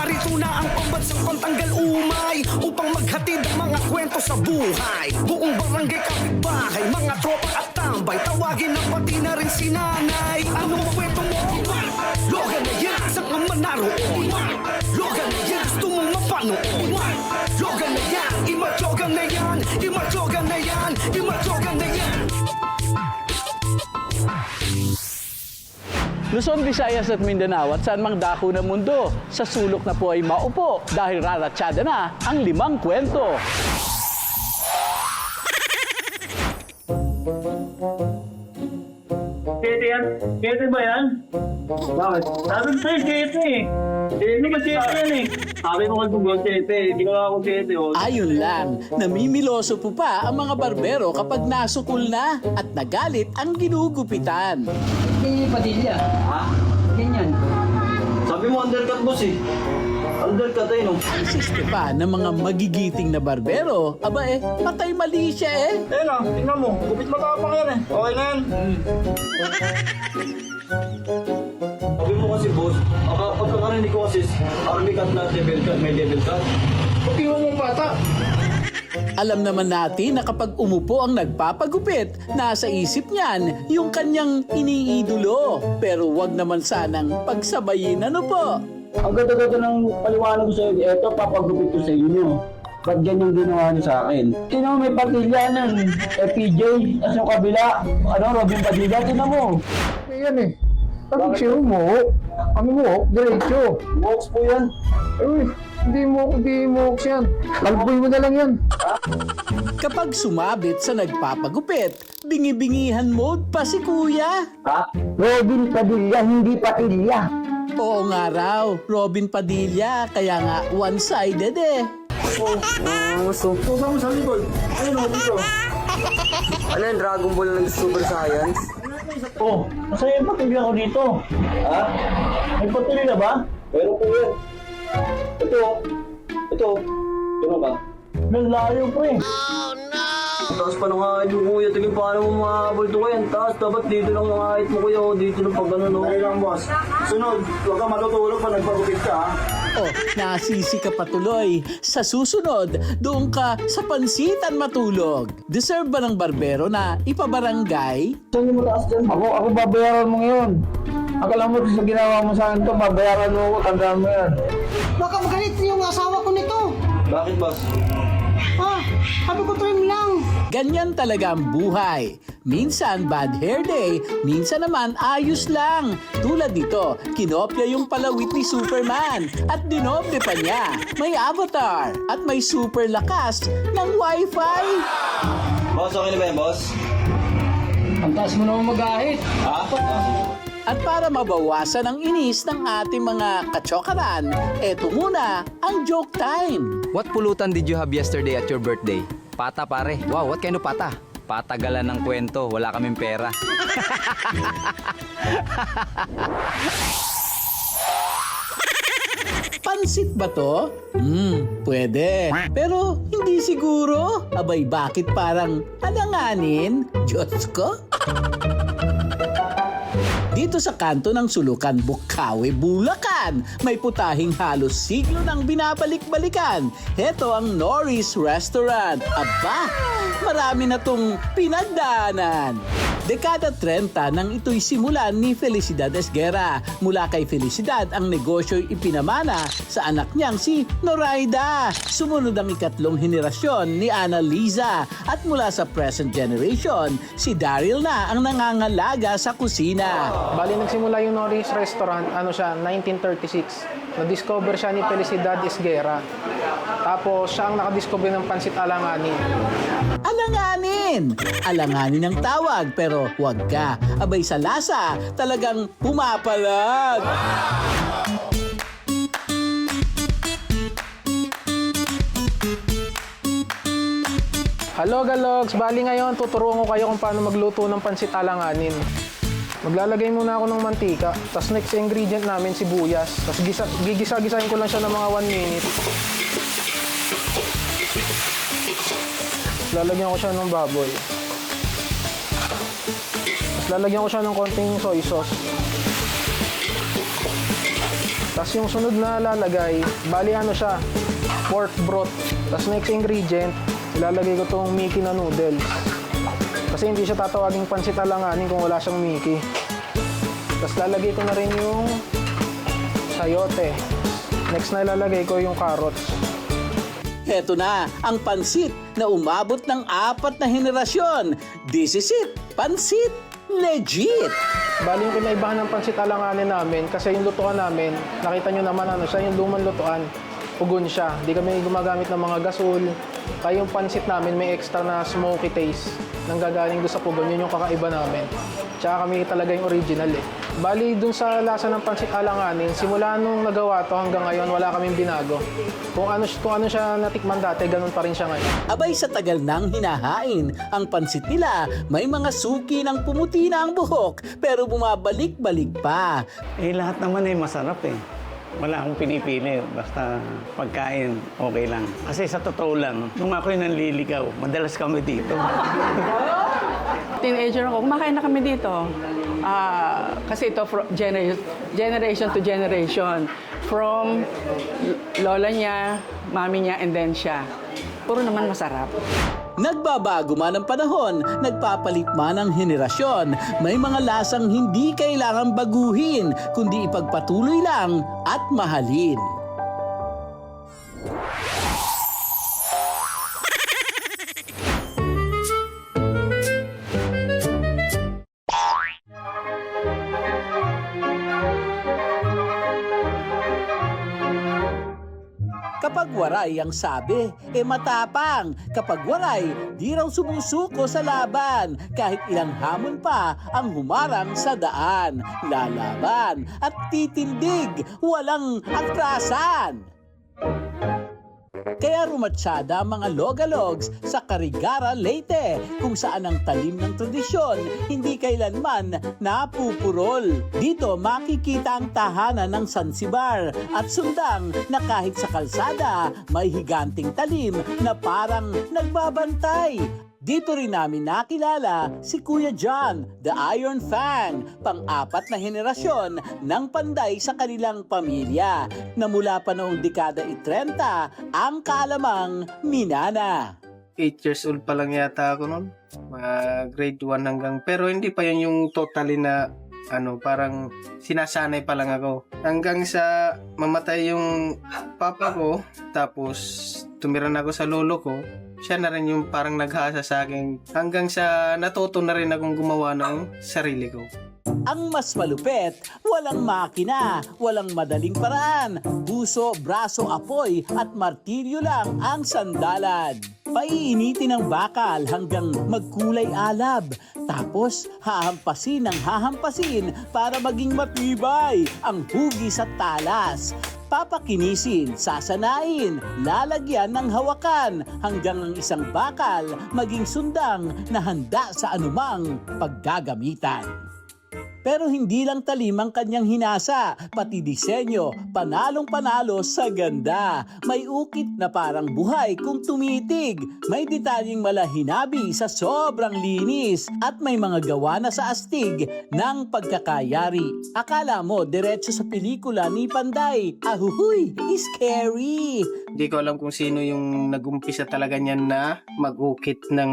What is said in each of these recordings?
Narito na ang pambansang pantanggal umay upang maghatid ang mga kwento sa buhay. Buong barangay kapitbahay, mga tropa at tambay, tawagin na pati na rin si nanay. Anong kwento mo? Logan na yan, saan ka man naroon? Logan na yan, gusto mong mapanood? Logan na yan, imatyogan na yan, imatyogan na yan, imatyogan na yan. Luzon, Visayas at Mindanao at saan mang dako ng mundo, sa sulok na po ay maupo dahil raratsada na ang 5 kwento. Chete yan? Chete ba yan? Bakit? Sabi ko sa'yo, Chete eh. Hindi ba Chete yan eh? Sabi mo kung Google Chete, hindi ko ako Chete. Ayun lang, namimiloso po pa ang mga barbero kapag nasukul na at nagalit ang ginugupitan. Ganyan Padilla. Ha? Ganyan. Sabi mo undercut boss eh. Undercut eh no? Insiste pa ng mga magigiting na barbero, aba patay mali siya Eh na, tingnan mo. Gupit matapang yan eh. Okay na yan. Sabi mo kasi boss, pagkakarinig ko kasi army cut na devil cut, may devil cut. Pati mo mong bata. Alam naman natin na kapag umupo ang nagpapagupit, nasa isip niyan yung kanyang iniidolo. Pero wag naman sanang pagsabayin, ano po? Ang ganda-ganda ng paliwanag ko sa iyo, eto papagupit ko sa inyo. Ba't ganyan ginawa niyo sa akin? Tinan mo may Padilla ng FPJ, tapos yung kabila, Robin Padilla, tinan mo. Yan eh. Bakit siya umuho? Ang umuho, diretso. Box po yan. Uy, hindi mo yan. Kalboy mo na lang yan. Kapag sumabit sa nagpapagupit, bingi-bingihan mode pa si kuya. Ha? Robin Padilla, hindi Padilla. Oo nga raw, Robin Padilla, kaya nga one-sided eh. Ito ba mo sa likod? Ayun o, dito. Ano yan? Dragon Ball ng Super Science? Oh, masaya yung patilya ko dito. Ha? May patilya ba? Pero po yan. Ito. Ano ba? Naglayo po eh. Taas pa nung ahit mo kuya, tingin paano mo makahabol to yan. Taas, dapat dito lang ang ahit mo kuya, dito lang pag gano'n. Ay lang boss. Sunod, huwag ka matutulog pa nagpagupit ka ha. Oh, nasisi ka pa tuloy. Sa susunod, doon ka sa pansitan matulog. Deserve ba ng barbero na ipabarangay? Saan mo taas dyan? Ako babayaran mo ngayon. Akala mo sa ginawa mo sa akin to, babayaran mo ako, tandaan mo yan. Baka magalit yung asawa ko nito. Bakit boss? Sabi ko trim lang. Ganyan talaga ang buhay. Minsan bad hair day, minsan naman ayos lang. Tulad dito, kinopya yung palawit ni Superman at dinoble pa niya. May avatar at may super lakas ng wifi. Boss, okay na ba yan boss? Ang taas mo naman mag-ahit. Ha? At para mabawasan ang inis ng ating mga katsokaran, eto muna ang joke time. What pulutan did you have yesterday at your birthday? Pata pare. Wow, what kind of pata? Patagalan ng kwento, wala kaming pera. Pansit ba to? Pwede. Pero hindi siguro. Abay, bakit parang alanganin? Diyos ko. Dito sa kanto ng Sulukan, Bukawi, Bulacan, may putahing halos siglo ng binabalik-balikan. Heto ang Norris Restaurant. Aba, marami na tong pinagdaanan. Dekada 30 nang ito'y simulan ni Felicidad Esguera. Mula kay Felicidad, ang negosyo'y ipinamana sa anak niyang si Noraida. Sumunod ang ikatlong henerasyon ni Ana Liza. At mula sa present generation, si Daryl na ang nangangalaga sa kusina. Bali, nagsimula yung Norris Restaurant, 1936. Na-discover siya ni Felicidad Esguera. Tapos, siya ang nakadiscover ng pansit alanganin. Alanganin! Alanganin ang tawag, pero wag ka. Abay sa lasa, talagang pumapalag. Hello, Galogs! Bali ngayon, tuturuan ko kayo kung paano magluto ng pansit alanganin. Maglalagay muna ako ng mantika. Tapos next ingredient namin, sibuyas. Tapos gigisa-gisahin ko lang siya ng mga 1 minute. Lalagyan ko siya ng baboy. Tapos lalagyan ko siya ng konting soy sauce. Tapos yung sunod na lalagay, bali ano siya, pork broth. Tapos next ingredient, ilalagay ko tong Mickey na noodles. Kasi hindi siya tatawaging pansit alanganin kung wala siyang Mickey. Tapos lalagay ko na rin yung sayote. Next na ilalagay ko yung carrots. Heto na ang pansit na umabot ng 4 na henerasyon. This is it, pansit legit! Bali yung kinaibahan ng pansit alanganin namin kasi yung lutuan namin, nakita nyo naman ano siya, yung lumang lutuan, pugon siya. Hindi kami gumagamit ng mga gasol. Kaya yung pansit namin may extra na smoky taste nang gagaling doon sa pugon. Yun yung kakaiba namin. Tsaka kami talaga yung original eh. Bali dun sa lasa ng pansit alanganin, simula nung nagawa to hanggang ngayon, wala kaming binago. Kung ano siya natikman dati, ganun pa rin siya ngayon. Abay sa tagal nang hinahain, ang pansit nila may mga suki ng pumuti na ang buhok pero bumabalik-balik pa. Eh, lahat naman ay masarap eh. Wala akong pinipili. Basta pagkain, okay lang. Kasi sa totoo lang, nung ako'y nanliligaw, madalas kami dito. Teenager ako, kumakain na kami dito. Kasi ito generation to generation. From lola niya, mami niya, and then siya. Puro naman masarap. Nagbabago man ang panahon, nagpapalit man ang henerasyon, may mga lasang hindi kailangang baguhin, kundi ipagpatuloy lang at mahalin. Kapag waray ang sabi, matapang. Kapag waray, di raw sumusuko sa laban. Kahit ilang hamon pa ang humarang sa daan. Lalaban at titindig, walang atrasan. Kaya rumatsyada ang mga logalogs sa Carigara, Leyte, kung saan ang talim ng tradisyon hindi kailanman napupurol. Dito makikita ang tahanan ng Sansibar at sundang na kahit sa kalsada may higanting talim na parang nagbabantay. Dito rin namin nakilala si Kuya John, the Iron Fang, pang-4 na henerasyon ng panday sa kanilang pamilya, na mula pa noong dekada 30 ang kaalamang minana. 8 years old pa lang yata ako noon, mga grade 1 hanggang, pero hindi pa yun yung totally na parang sinasanay pa lang ako. Hanggang sa mamatay yung papa ko, tapos tumira na ako sa lolo ko, siya na rin yung parang naghasa sa akin hanggang sa natuto na rin akong gumawa ng sarili ko. Ang mas malupit, walang makina, walang madaling paraan. Buso, braso, apoy at martilyo lang ang sandalan. Paiinitin ang bakal hanggang magkulay alab. Tapos hahampasin ng hahampasin para maging matibay ang hugis at talas. Papakinisin, sasanain, lalagyan ng hawakan hanggang ang isang bakal maging sundang na handa sa anumang paggagamitan. Pero hindi lang talim ang kanyang hinasa, pati disenyo, panalong-panalo sa ganda. May ukit na parang buhay kung tumitig. May detalyeng malahinabi sa sobrang linis at may mga gawa na sa astig ng pagkakayari. Akala mo diretso sa pelikula ni Panday. Ahuhuy, scary! Hindi ko alam kung sino yung nag-umpisa talaga niyan na mag-ukit ng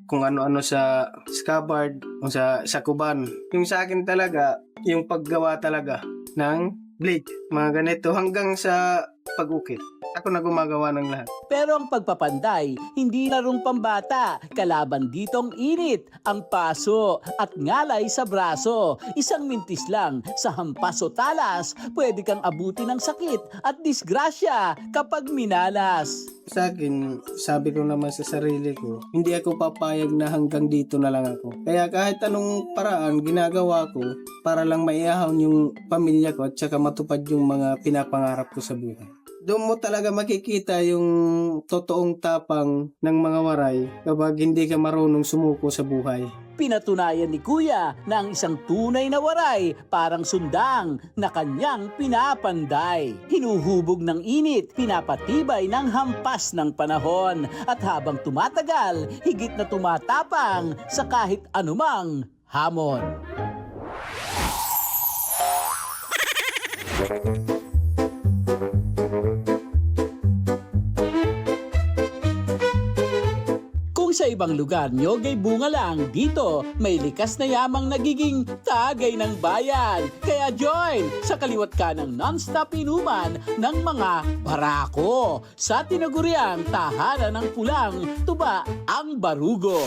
kung ano-ano sa scabbard o sa kuban. Yung sa akin talaga, yung paggawa talaga ng blade, mga ganito, hanggang sa pag-ukit. Ako na gumagawa ng lahat. Pero ang pagpapanday, hindi larong pambata. Kalaban dito ang init, ang paso at ngalay sa braso. Isang mintis lang sa hampas o talas, pwede kang abutin ng sakit at disgrasya kapag minalas. Sa akin, sabi ko naman sa sarili ko, hindi ako papayag na hanggang dito na lang ako. Kaya kahit anong paraan ginagawa ko para lang maiahon yung pamilya ko at saka matupad yung mga pinapangarap ko sa buhay. Doon mo talaga makikita yung totoong tapang ng mga waray kapag hindi ka marunong sumuko sa buhay. Pinatunayan ni Kuya na ang isang tunay na waray parang sundang na kanyang pinapanday. Hinuhubog ng init, pinapatibay ng hampas ng panahon. At habang tumatagal, higit na tumatapang sa kahit anumang hamon. Sa ibang lugar, nyogay bunga lang. Dito, may likas na yamang nagiging tagay ng bayan. Kaya join sa kaliwat ka ng non-stop inuman ng mga barako. Sa tinaguriang tahanan ng pulang tuba ang Barugo.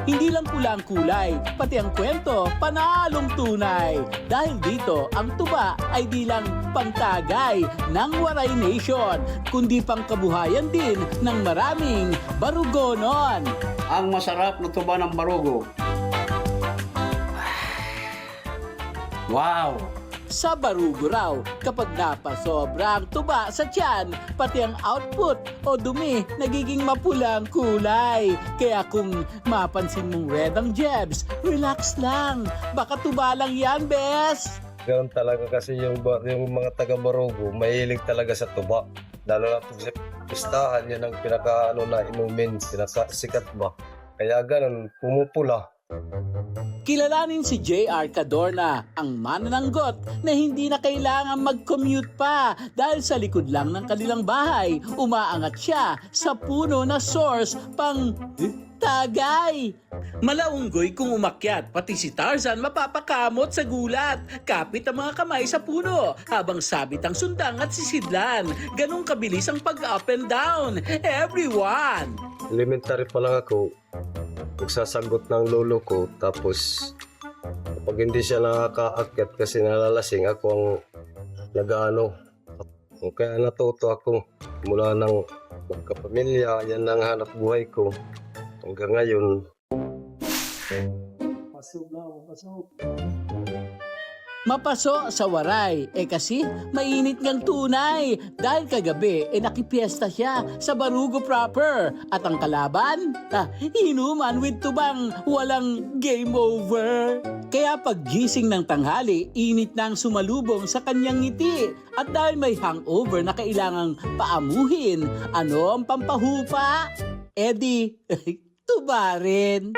Hindi lang pula ang kulay, pati ang kwento, panalong tunay. Dahil dito, ang tuba ay di lang pangtagay ng Waray Nation, kundi pang kabuhayan din ng maraming Barugonon. Ang masarap na tuba ng Barugo. Wow! Sa Barugo raw, kapag napasobra ang tuba sa tiyan, pati ang output o dumi nagiging mapulang kulay. Kaya kung mapansin mong red ang jebs, relax lang. Baka tuba lang yan, bes! Ganun talaga kasi yung mga taga-Barugo, mahilig talaga sa tuba. Lalo na pag sa pistahan, yan ang na inumin, pinakasikat ba. Kaya ganun, pumupula. Kilalanin si J.R. Cadorna, ang manananggot na hindi na kailangan mag-commute pa dahil sa likod lang ng kanilang bahay, umaangat siya sa puno na source pang tagay. Malaunggoy kung umakyat, pati si Tarzan mapapakamot sa gulat. Kapit ang mga kamay sa puno habang sabit ang sundang at sisidlan. Ganong kabilis ang pag-up and down. Everyone! Elementary pa lang ako, magsasagot ng lolo ko, tapos kapag hindi siya nakakaakyat kasi nalalasing, ako ang nag-ano. Kaya natuto ako mula ng magkapamilya, yan ang hanap buhay ko hanggang ngayon. Mapaso sa Waray, kasi mainit ngang tunay dahil kagabi nakipiesta siya sa Barugo proper at ang kalaban, inuman with tubang walang game over. Kaya paggising ng tanghali, init nang sumalubong sa kanyang ngiti at dahil may hangover na kailangang paamuhin, ano ang pampahupa? Eddie, tuba rin.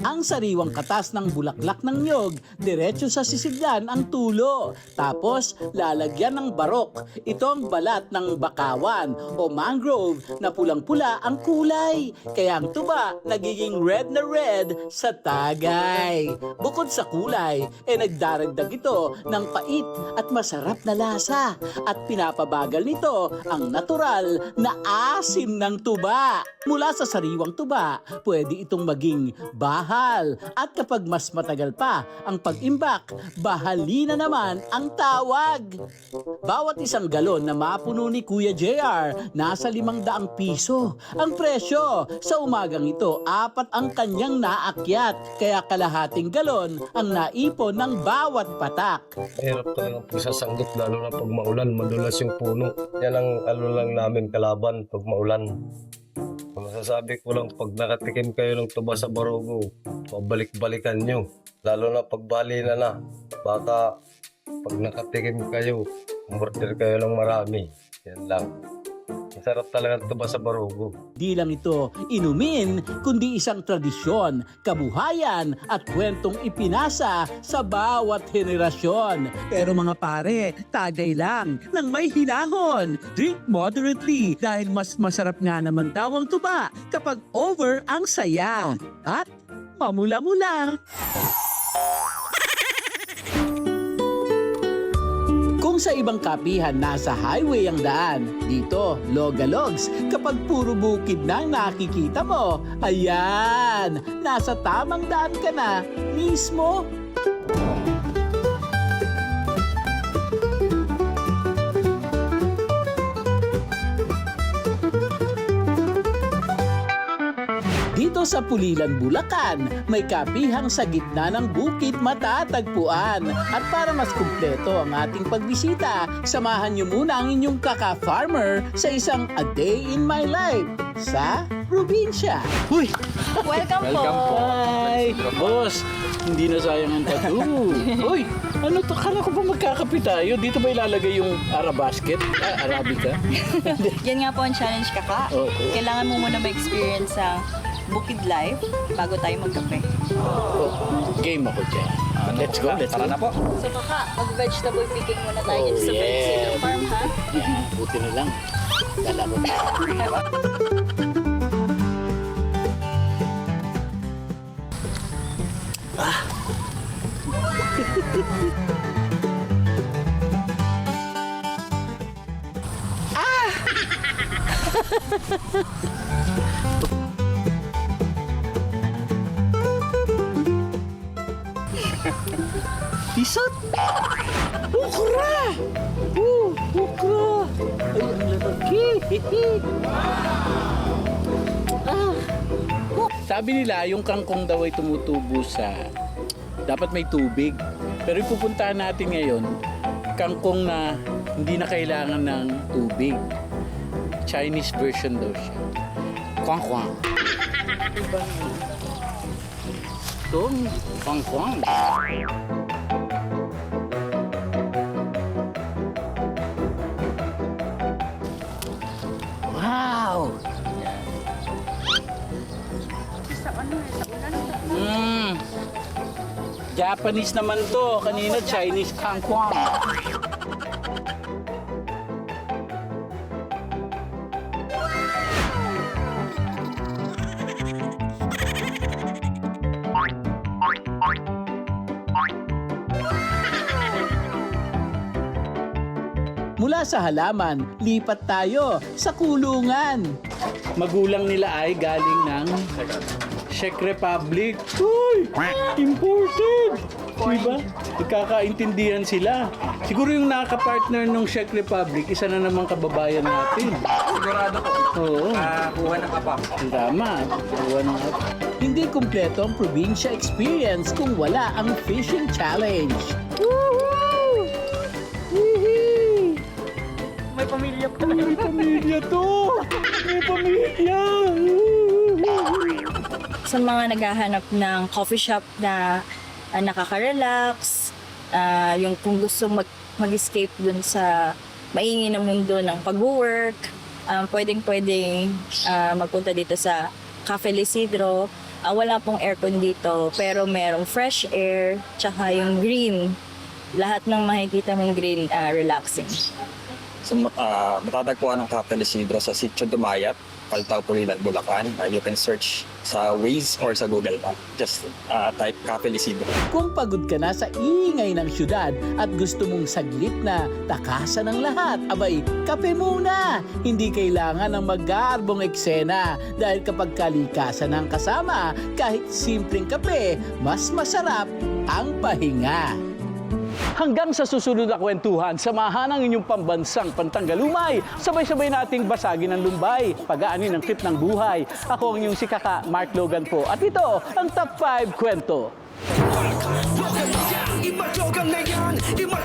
Ang sariwang katas ng bulaklak ng nyog, diretso sa sisidlan ang tulo. Tapos, lalagyan ng barok. Ito ang balat ng bakawan o mangrove na pulang-pula ang kulay. Kaya ang tuba nagiging red na red sa tagay. Bukod sa kulay, nagdaragdag ito ng pait at masarap na lasa. At pinapabagal nito ang natural na asim ng tuba. Mula sa sariwang tuba, pwede itong maging bahal. At kapag mas matagal pa ang pag-imbak, bahali na naman ang tawag. Bawat isang galon na mapuno ni Kuya JR, nasa 500 piso. Ang presyo, sa umagang ito, 4 ang kanyang naakyat. Kaya kalahating galon ang naipon ng bawat patak. Mahirap talaga po sa sanggot, lalo na pag maulan, madulas yung puno. Yan ang lang namin kalaban pag maulan. Masasabi ko lang, pag nakatikim kayo ng tuba sa Barugo, pabalik-balikan nyo. Lalo na pag bali na. Baka pag nakatikim kayo, umorder kayo ng marami. Yan lang. Masarap talaga ang tuba sa Barugo. Di lang ito inumin, kundi isang tradisyon, kabuhayan at kwentong ipinasa sa bawat henerasyon. Pero mga pare, tagay lang nang may hinahon. Drink moderately dahil mas masarap nga naman daw ang tuba kapag over ang saya. At mamula-mula. Kung sa ibang kapihan nasa highway ang daan, dito, Logalogs, kapag puro bukid na ang nakikita mo, ayan, nasa tamang daan ka na mismo. Dito sa Pulilan, Bulacan, may kapihang sa gitna ng bukid matatagpuan. At para mas kumpleto ang ating pagbisita, samahan niyo muna ang inyong kaka-farmer sa isang A Day in My Life sa probinsya. Uy! Welcome po. Hi! Boss, Hindi na sayang ang tattoo. Uy, ano to? Kala ko ba magkakape tayo? Dito ba ilalagay yung Arabasket? Arabica? Yan nga po ang challenge, Kaka. Oo. Kailangan mo muna ma-experience sa Bukid Life bago tayo magkape. Oh, game ako dyan. Let's go, let's go. Tara na po. So, Kaka, mag-vegetable picking muna tayo dito sa Benzino Farm, ha? Buti na lang. Dala ko na. Isot! Ukra! Ukra! Ay, ang lalaki! Sabi nila, yung kangkong daw ay tumutubo sa... Dapat may tubig. Pero ipupuntahan natin ngayon, kangkong na hindi na kailangan ng tubig. Chinese version daw siya. Kwang-kwang. Itong kwang-kwang. Wow! Japanese naman to. Kanina Chinese kangkwang. Mula sa halaman, lipat tayo sa kulungan. Magulang nila ay galing ng Czech Republic. Uy! Imported! Diba? Nagkakaintindihan sila. Siguro yung nakaka-partner ng Czech Republic, isa na namang kababayan natin. Sigurado po. Oo. Kuha ng kapak. Tama. Kuha ng Hindi kumpleto ang probinsya experience kung wala ang fishing challenge. Woohoo! Woohoo! May pamilya pa. May pamilya to! May pamilya! Sa mga naghahanap ng coffee shop na nakaka-relax, yung kung gusto mag-escape dun sa maingay na mundo ng pag-work, pwedeng magpunta dito sa Cafe Isidro. Wala pong aircon dito, pero merong fresh air, tsaka yung green. Lahat ng makikita mong green, relaxing. So, matatagpuan ng Cafe Isidro sa Sitio Dumayat, Paltao, Pulilan, Bulacan. You can search sa Waze or sa Google Map. Just type Cafe Isidro. Kung pagod ka na sa ingay ng syudad at gusto mong saglit na takasan ng lahat, abay, kape muna! Hindi kailangan ng magarbong eksena dahil kapag kalikasan ng kasama, kahit simpleng kape, mas masarap ang pahinga. Hanggang sa susunod na kwentuhan, samahan ang inyong pambansang pantanggalumay. Sabay-sabay nating basagin ang lumbay, pag-aani ng trip ng buhay. Ako ang inyong si Kaka, Mark Logan po. At ito, ang Top 5 Kwento. Iba jogan na yan, iba